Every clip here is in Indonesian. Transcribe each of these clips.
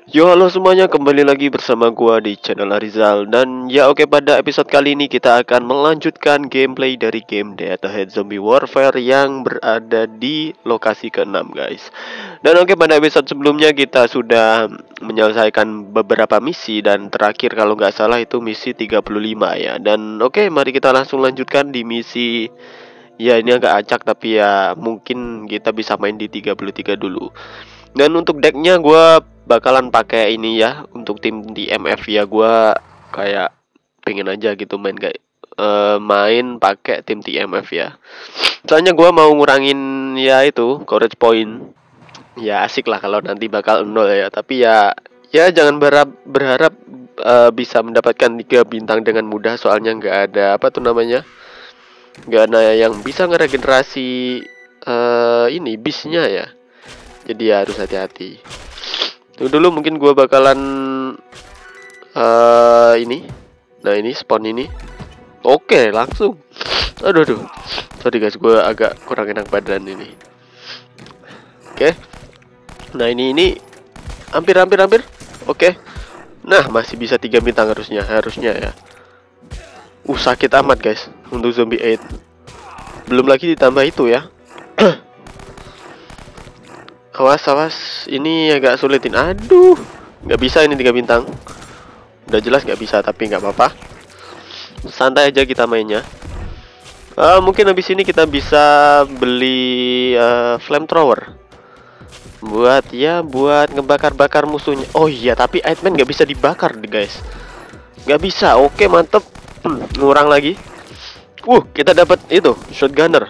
Yo, halo semuanya, kembali lagi bersama gua di channel Arizal. Dan ya oke, pada episode kali ini kita akan melanjutkan gameplay dari game Dead Ahead Zombie Warfare yang berada di lokasi ke-6, guys. Dan oke, pada episode sebelumnya kita sudah menyelesaikan beberapa misi, dan terakhir kalau nggak salah itu misi 35 ya. Dan oke, mari kita langsung lanjutkan di misi. Ya, ini agak acak tapi ya mungkin kita bisa main di 33 dulu. Dan untuk decknya gue bakalan pakai ini ya, untuk tim di MF ya. Gue kayak pengen aja gitu main kayak main pakai tim TMF ya. Soalnya gue mau ngurangin ya itu courage point. Ya asik lah kalau nanti bakal nol ya. Tapi ya jangan berharap bisa mendapatkan 3 bintang dengan mudah. Soalnya nggak ada apa tuh namanya, nggak ada yang bisa ngeregenerasi ini bisnya ya. Jadi ya harus hati-hati. Tunggu dulu, mungkin gue bakalan ini. Nah, ini spawn ini. Oke, langsung. Aduh. Sorry guys, gue agak kurang enak badan ini. Oke. Nah, ini hampir. Oke. Nah, masih bisa 3 bintang harusnya ya. Sakit amat guys untuk zombie 8. Belum lagi ditambah itu ya. Awas, ini agak sulitin. Aduh, nggak bisa ini 3 bintang. Udah jelas nggak bisa, tapi nggak apa-apa. Santai aja kita mainnya. Mungkin habis ini kita bisa beli flamethrower buat ngebakar-bakar musuhnya. Oh iya, tapi Iceman nggak bisa dibakar guys. Nggak bisa. Oke, mantep. Ngurang lagi. Kita dapat itu shotgunner.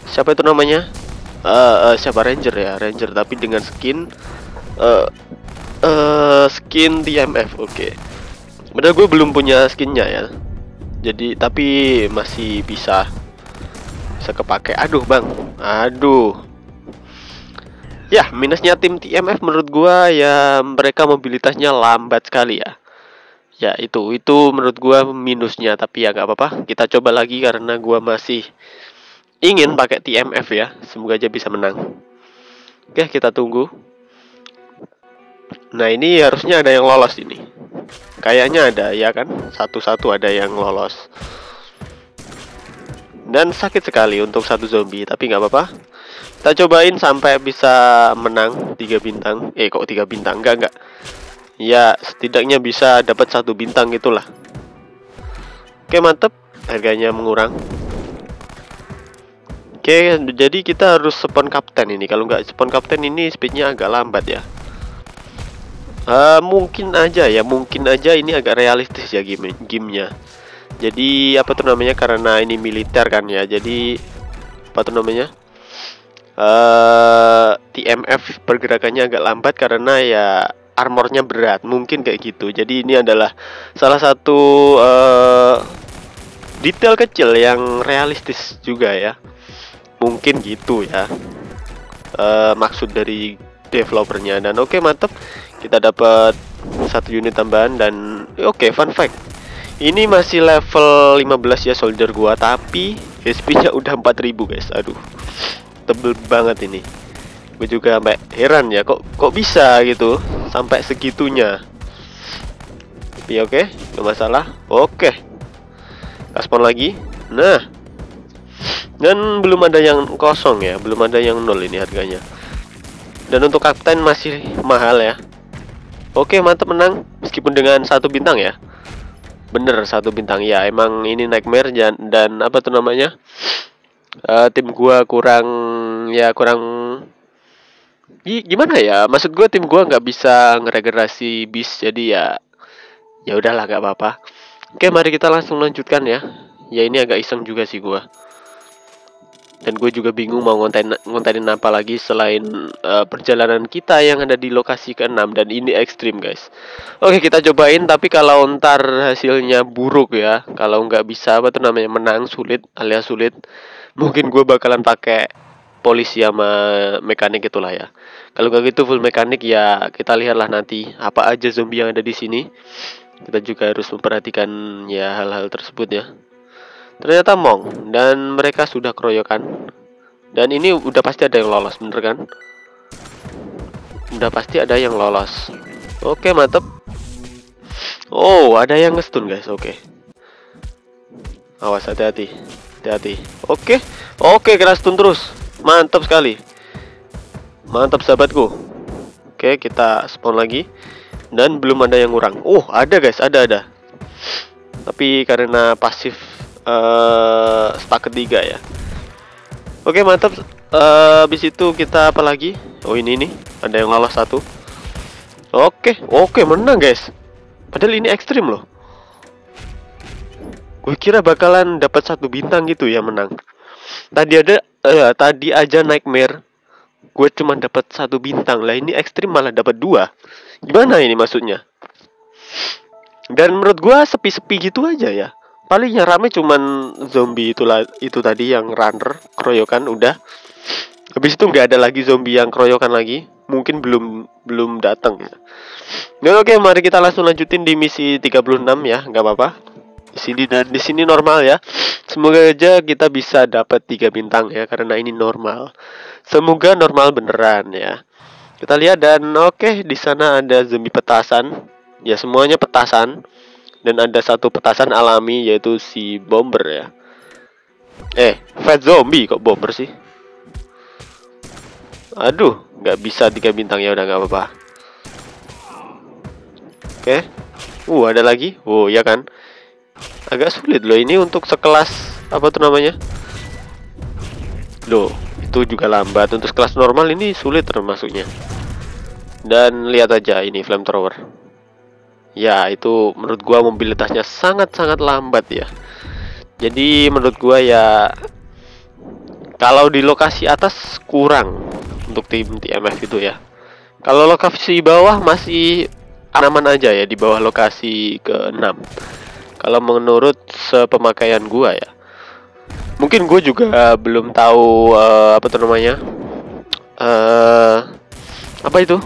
Siapa itu namanya? Siapa, Ranger ya, Ranger tapi dengan skin skin TMF. Oke. Padahal gue belum punya skinnya ya. Jadi tapi masih bisa kepake. Aduh bang, ya minusnya tim TMF menurut gue ya, mereka mobilitasnya lambat sekali ya. Ya itu menurut gue minusnya. Tapi ya nggak apa-apa, kita coba lagi karena gue masih ingin pakai TMF ya. Semoga aja bisa menang. Oke, kita tunggu. Nah, ini harusnya ada yang lolos ini. Kayaknya ada ya kan? Satu-satu ada yang lolos. Dan sakit sekali untuk satu zombie, tapi nggak apa-apa. Kita cobain sampai bisa menang 3 bintang. Kok 3 bintang? Enggak. Ya, setidaknya bisa dapat 1 bintang gitulah. Oke, mantep. Harganya mengurang. Oke, jadi kita harus spawn kapten ini. Kalau nggak spawn kapten ini speednya agak lambat ya. Mungkin aja ini agak realistis ya gamenya. Jadi apa tuh namanya, karena ini militer kan ya. Jadi apa tuh namanya, TMF pergerakannya agak lambat karena ya armornya berat. Mungkin kayak gitu. Jadi ini adalah salah satu detail kecil yang realistis juga ya. Mungkin gitu ya maksud dari developernya. Dan oke, mantep, kita dapat 1 unit tambahan. Dan oke, fun fact, ini masih level 15 ya soldier gua, tapi HP-nya udah 4000 guys. Aduh, tebel banget ini. Gue juga sampai heran ya, kok bisa gitu sampai segitunya. Tapi oke, gak masalah. Oke, spawn lagi. Nah, dan belum ada yang kosong ya, belum ada yang nol ini harganya. Dan untuk kapten masih mahal ya. Oke, mantap, menang meskipun dengan 1 bintang ya. Bener, 1 bintang ya. Emang ini nightmare dan apa tuh namanya, tim gua kurang gimana ya, maksud gua tim gua nggak bisa ngeregenerasi bis. Jadi ya udahlah, nggak apa-apa. Oke, mari kita langsung lanjutkan ya. Ya ini agak iseng juga sih gua. Dan gue juga bingung mau ngontenin apa lagi selain perjalanan kita yang ada di lokasi ke-6. Dan ini ekstrim guys. Oke, kita cobain. Tapi kalau ntar hasilnya buruk ya, kalau nggak bisa apa tuh namanya menang alias sulit, mungkin gue bakalan pakai polisi sama mekanik itulah ya. Kalau nggak gitu full mekanik ya, kita lihatlah nanti apa aja zombie yang ada di sini. Kita juga harus memperhatikan ya hal-hal tersebut ya. Ternyata Mong dan mereka sudah keroyokan. Dan ini udah pasti ada yang lolos, bener kan? udah pasti ada yang lolos. Oke, mantep. Oh, ada yang nge-stun guys. Oke. Awas, hati-hati. Hati-hati. Oke. Oke, kena stun terus. Mantap sekali. Mantap sahabatku. Oke, kita spawn lagi. Dan belum ada yang ngurang. Oh, ada guys, ada. Tapi karena pasif stack ketiga ya. Oke, mantap. Habis itu kita apa lagi? Oh, ini nih. Ada yang lolos satu. Oke, menang guys. Padahal ini ekstrim loh. Gue kira bakalan dapat 1 bintang gitu ya menang. Tadi aja Nightmare gue cuma dapat 1 bintang. Lah ini ekstrim malah dapat 2. Gimana ini maksudnya? Dan menurut gue sepi-sepi gitu aja ya. Paling yang rame cuman zombie itu tadi yang runner keroyokan udah. Habis itu nggak ada lagi zombie yang keroyokan lagi. Mungkin belum datang ya. Nah, oke, mari kita langsung lanjutin di misi 36 ya, nggak apa-apa. Di sini normal ya. Semoga aja kita bisa dapat 3 bintang ya, karena ini normal. Semoga normal beneran ya. Kita lihat dan oke, di sana ada zombie petasan. Ya, semuanya petasan. Dan ada satu petasan alami yaitu si bomber ya. Fat zombie kok bomber sih? Aduh, nggak bisa 3 bintang ya, udah nggak apa-apa. Oke. Ada lagi. Oh, ya kan. Agak sulit loh ini untuk sekelas apa tuh namanya? Loh, itu juga lambat. Untuk kelas normal ini sulit termasuknya. Dan lihat aja ini flamethrower. Ya, itu menurut gua mobilitasnya sangat-sangat lambat ya. Jadi menurut gua ya kalau di lokasi atas kurang untuk tim TMF itu ya. Kalau lokasi bawah masih aman aja ya, di bawah lokasi ke-6. Kalau menurut sepemakaian gua ya. Mungkin gue juga belum tahu apa tuh namanya? Apa itu?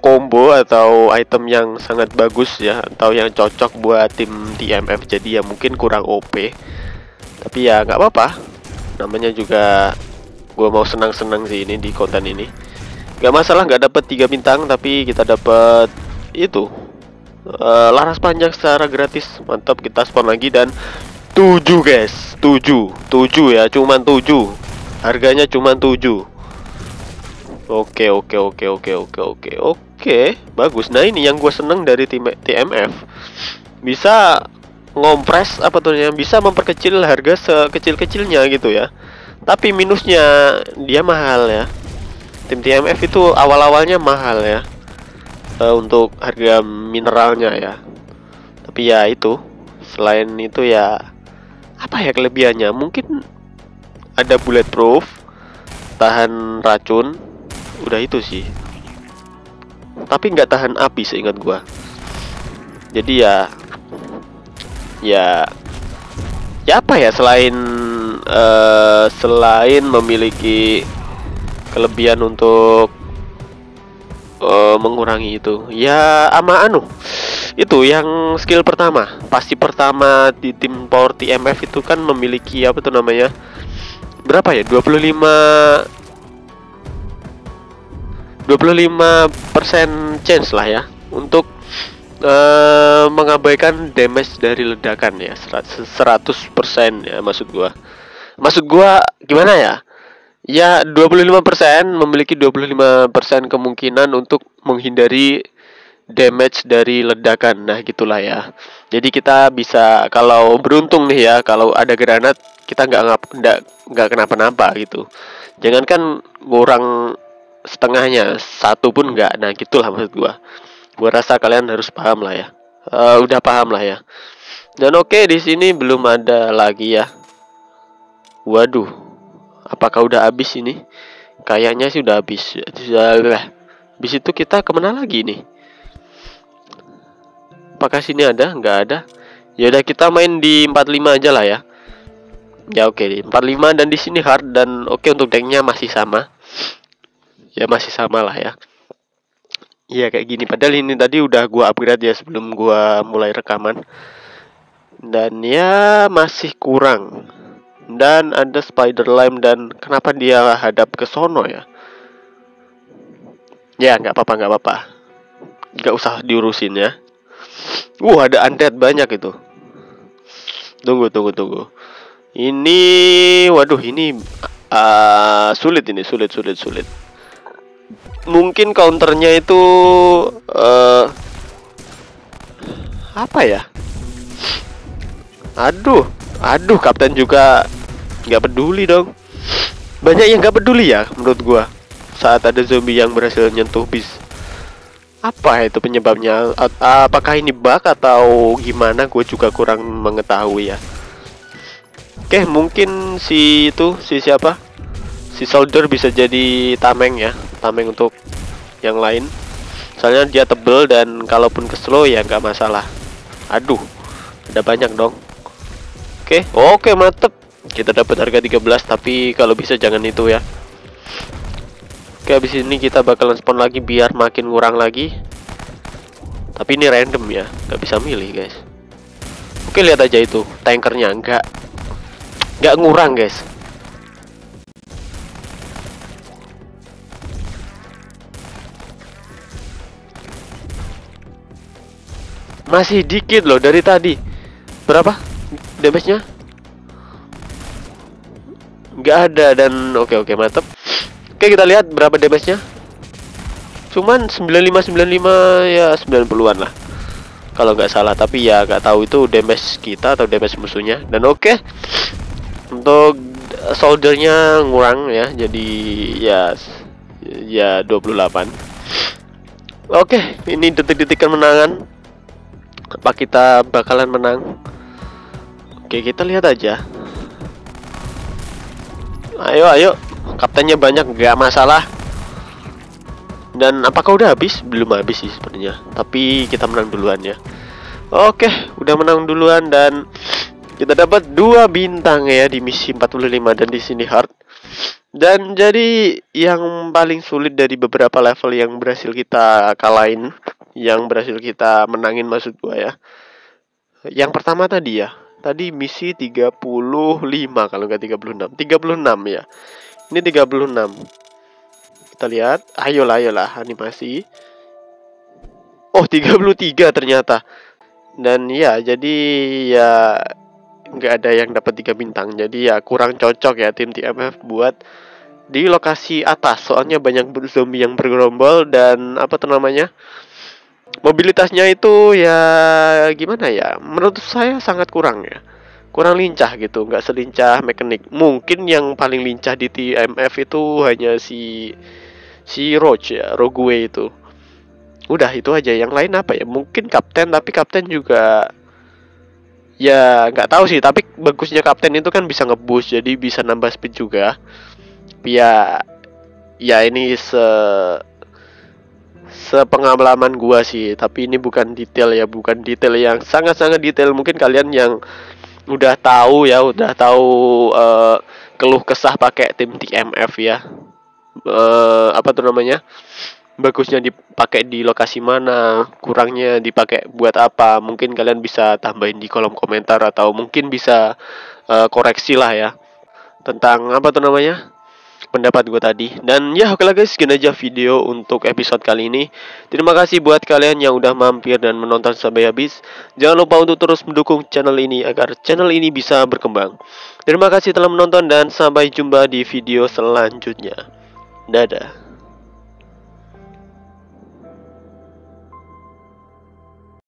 Combo atau item yang sangat bagus ya, atau yang cocok buat tim TMF. Jadi ya mungkin kurang OP. Tapi ya nggak apa-apa. Namanya juga gue mau senang-senang sih ini di konten ini. Gak masalah nggak dapet 3 bintang, tapi kita dapat itu laras panjang secara gratis. Mantap, kita spawn lagi dan 7 guys, 7 ya, cuman 7. Harganya cuman 7. Oke, bagus. Nah, ini yang gue seneng dari tim TMF. Bisa ngompres apa tuh yang bisa memperkecil harga sekecil-kecilnya gitu ya. Tapi minusnya dia mahal ya. Tim TMF itu awal-awalnya mahal ya. Untuk harga mineralnya ya. Tapi ya itu, selain itu ya apa ya kelebihannya? Mungkin ada bulletproof, tahan racun, udah itu sih. Tapi nggak tahan api seingat gua. Jadi ya apa ya, selain memiliki kelebihan untuk mengurangi itu ya, ama itu yang skill pertama, pasti pertama di tim power TMF itu kan memiliki apa tuh namanya, berapa ya, 25% chance lah ya untuk mengabaikan damage dari ledakan ya, 100% ya, maksud gua gimana ya. Ya, 25% memiliki 25% kemungkinan untuk menghindari damage dari ledakan. Nah, gitulah ya. Jadi kita bisa, kalau beruntung nih ya, kalau ada granat kita nggak kenapa-napa gitu. Jangankan kurang setengahnya, satu pun nggak. Nah, gitulah maksud gua. Gua rasa kalian harus paham lah ya. Udah paham lah ya. Dan oke, di sini belum ada lagi ya. Waduh, apakah udah habis ini? Kayaknya sih udah habis. Habis itu kita kemana lagi nih? Apakah sini ada? Nggak ada. Ya udah, kita main di 45 aja lah ya. Ya oke, di 45 dan di sini hard dan oke, untuk decknya masih sama. Ya masih sama lah ya. Iya kayak gini. Padahal ini tadi udah gua upgrade ya sebelum gua mulai rekaman. Dan ya masih kurang. Dan ada spider lime, dan kenapa dia hadap ke sono ya? Ya nggak apa-apa, nggak apa-apa, nggak usah diurusin ya. Ada undead banyak itu. Tunggu. Ini, waduh, ini sulit ini, sulit. Mungkin counternya itu apa ya? Aduh, kapten juga nggak peduli dong. Banyak yang nggak peduli ya, menurut gua. Saat ada zombie yang berhasil nyentuh bis. Apa itu penyebabnya? Apakah ini bug atau gimana? Gue juga kurang mengetahui ya. Oke, mungkin si siapa? Si soldier bisa jadi tameng ya, tameng untuk yang lain. Soalnya dia tebel dan kalaupun ke slow ya nggak masalah. Aduh, ada banyak dong. Oke, mantep. Kita dapat harga 13, tapi kalau bisa jangan itu ya. Oke, habis ini kita bakalan spawn lagi biar makin ngurang lagi. Tapi ini random ya, nggak bisa milih guys. Oke, lihat aja itu tankernya nggak ngurang guys. Masih dikit loh dari tadi. Berapa damage-nya? Nggak ada dan oke mantap. Oke, kita lihat berapa damage-nya. Cuman 95 ya 90-an lah. Kalau nggak salah, tapi ya nggak tahu itu damage kita atau damage musuhnya. Dan oke. Untuk soldiernya ngurang ya. Jadi ya 28. Oke, ini detik-detik kemenangan. Apa kita bakalan menang? Oke, kita lihat aja. Ayo, kaptennya banyak, nggak masalah. Dan apakah udah habis? Belum habis sih sebenarnya, tapi kita menang duluan ya. Oke, udah menang duluan dan kita dapat 2 bintang ya di misi 45 dan di sini hard. Dan jadi yang paling sulit dari beberapa level yang berhasil kita kalahin, yang berhasil kita menangin maksud gua ya. Yang pertama tadi ya. Tadi misi 35 kalau nggak 36. 36 ya. Ini 36. Kita lihat. Ayolah animasi. Oh, 33 ternyata. Dan ya, jadi ya nggak ada yang dapat 3 bintang. Jadi ya kurang cocok ya tim TMF buat di lokasi atas. Soalnya banyak zombie yang bergerombol dan apa tuh namanya? Mobilitasnya itu ya gimana ya, menurut saya sangat kurang ya, kurang lincah gitu, nggak selincah mekanik. Mungkin yang paling lincah di TMF itu hanya si Roach ya, Rogue itu. Udah itu aja, yang lain apa ya, mungkin kapten, tapi kapten juga ya nggak tahu sih. Tapi bagusnya kapten itu kan bisa ngeboost, jadi bisa nambah speed juga. Ya ini sepengalaman gua sih, tapi ini bukan detail ya, bukan detail yang sangat-sangat detail. Mungkin kalian yang udah tahu keluh kesah pakai tim TMF ya, apa tuh namanya, bagusnya dipakai di lokasi mana, kurangnya dipakai buat apa, mungkin kalian bisa tambahin di kolom komentar atau mungkin bisa koreksi lah ya tentang apa tuh namanya pendapat gue tadi. Dan ya oke lah guys, sekian aja video untuk episode kali ini. Terima kasih buat kalian yang udah mampir dan menonton sampai habis. Jangan lupa untuk terus mendukung channel ini agar channel ini bisa berkembang. Terima kasih telah menonton dan sampai jumpa di video selanjutnya. Dadah.